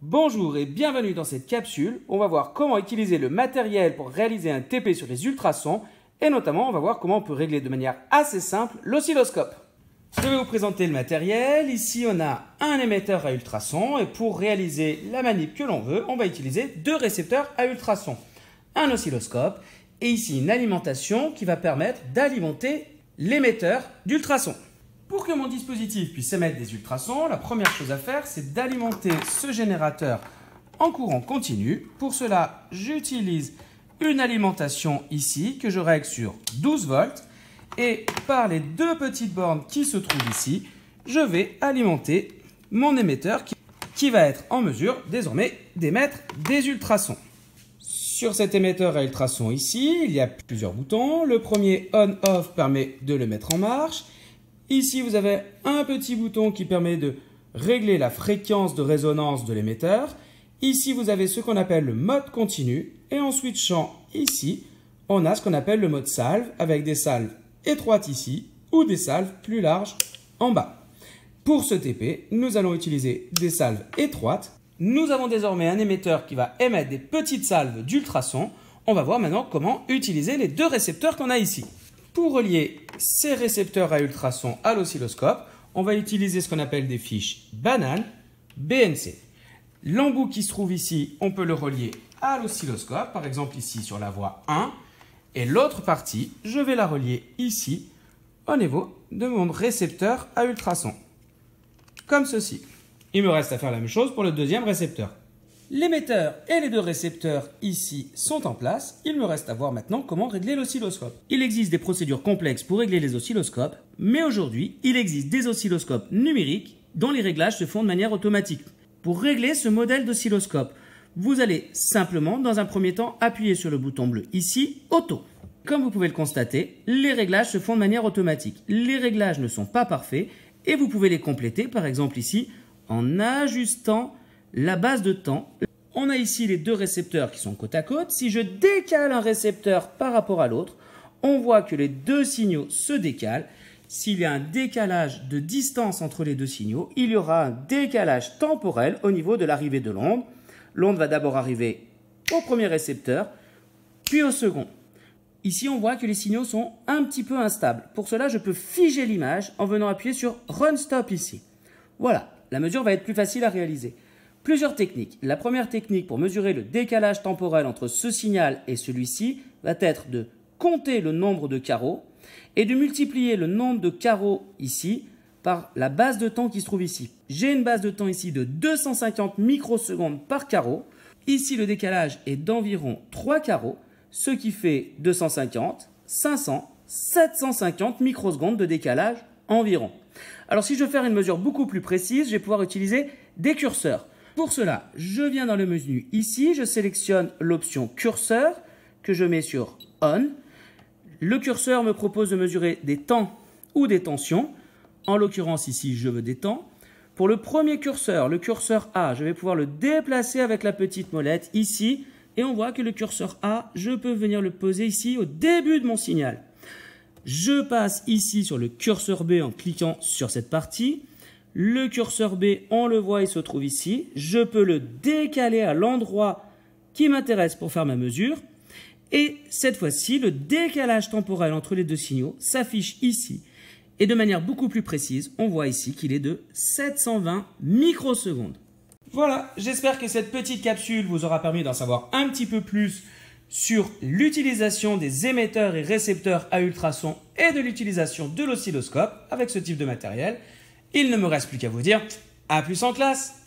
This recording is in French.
Bonjour et bienvenue dans cette capsule. On va voir comment utiliser le matériel pour réaliser un TP sur les ultrasons et notamment on va voir comment on peut régler de manière assez simple l'oscilloscope. Je vais vous présenter le matériel. Ici on a un émetteur à ultrasons et pour réaliser la manip que l'on veut, on va utiliser deux récepteurs à ultrasons. Un oscilloscope et ici une alimentation qui va permettre d'alimenter l'émetteur d'ultrasons. Pour que mon dispositif puisse émettre des ultrasons, la première chose à faire, c'est d'alimenter ce générateur en courant continu. Pour cela, j'utilise une alimentation ici que je règle sur 12 volts. Et par les deux petites bornes qui se trouvent ici, je vais alimenter mon émetteur qui va être en mesure désormais d'émettre des ultrasons. Sur cet émetteur à ultrasons ici, il y a plusieurs boutons. Le premier on-off permet de le mettre en marche. Ici, vous avez un petit bouton qui permet de régler la fréquence de résonance de l'émetteur. Ici, vous avez ce qu'on appelle le mode continu. Et en switchant ici, on a ce qu'on appelle le mode salve avec des salves étroites ici ou des salves plus larges en bas. Pour ce TP, nous allons utiliser des salves étroites. Nous avons désormais un émetteur qui va émettre des petites salves d'ultrasons. On va voir maintenant comment utiliser les deux récepteurs qu'on a ici. Pour relier ces récepteurs à ultrasons à l'oscilloscope, on va utiliser ce qu'on appelle des fiches bananes BNC. L'embout qui se trouve ici, on peut le relier à l'oscilloscope, par exemple ici sur la voie 1. Et l'autre partie, je vais la relier ici au niveau de mon récepteur à ultrasons. Comme ceci. Il me reste à faire la même chose pour le deuxième récepteur. L'émetteur et les deux récepteurs ici sont en place. Il me reste à voir maintenant comment régler l'oscilloscope. Il existe des procédures complexes pour régler les oscilloscopes, mais aujourd'hui, il existe des oscilloscopes numériques dont les réglages se font de manière automatique. Pour régler ce modèle d'oscilloscope, vous allez simplement, dans un premier temps, appuyer sur le bouton bleu ici, Auto. Comme vous pouvez le constater, les réglages se font de manière automatique. Les réglages ne sont pas parfaits et vous pouvez les compléter, par exemple ici, en ajustant la base de temps. On a ici les deux récepteurs qui sont côte à côte. Si je décale un récepteur par rapport à l'autre, on voit que les deux signaux se décalent. S'il y a un décalage de distance entre les deux signaux, il y aura un décalage temporel au niveau de l'arrivée de l'onde. L'onde va d'abord arriver au premier récepteur, puis au second. Ici, on voit que les signaux sont un petit peu instables. Pour cela, je peux figer l'image en venant appuyer sur Run Stop ici. Voilà, la mesure va être plus facile à réaliser. Plusieurs techniques. La première technique pour mesurer le décalage temporel entre ce signal et celui-ci va être de compter le nombre de carreaux et de multiplier le nombre de carreaux ici par la base de temps qui se trouve ici. J'ai une base de temps ici de 250 microsecondes par carreau. Ici, le décalage est d'environ 3 carreaux, ce qui fait 250, 500, 750 microsecondes de décalage environ. Alors, si je veux faire une mesure beaucoup plus précise, je vais pouvoir utiliser des curseurs. Pour cela, je viens dans le menu ici, je sélectionne l'option curseur que je mets sur On. Le curseur me propose de mesurer des temps ou des tensions. En l'occurrence ici, je veux des temps. Pour le premier curseur, le curseur A, je vais pouvoir le déplacer avec la petite molette ici. Et on voit que le curseur A, je peux venir le poser ici au début de mon signal. Je passe ici sur le curseur B en cliquant sur cette partie. Le curseur B, on le voit, il se trouve ici. Je peux le décaler à l'endroit qui m'intéresse pour faire ma mesure. Et cette fois-ci, le décalage temporel entre les deux signaux s'affiche ici. Et de manière beaucoup plus précise, on voit ici qu'il est de 720 microsecondes. Voilà, j'espère que cette petite capsule vous aura permis d'en savoir un petit peu plus sur l'utilisation des émetteurs et récepteurs à ultrasons et de l'utilisation de l'oscilloscope avec ce type de matériel. Il ne me reste plus qu'à vous dire à plus en classe!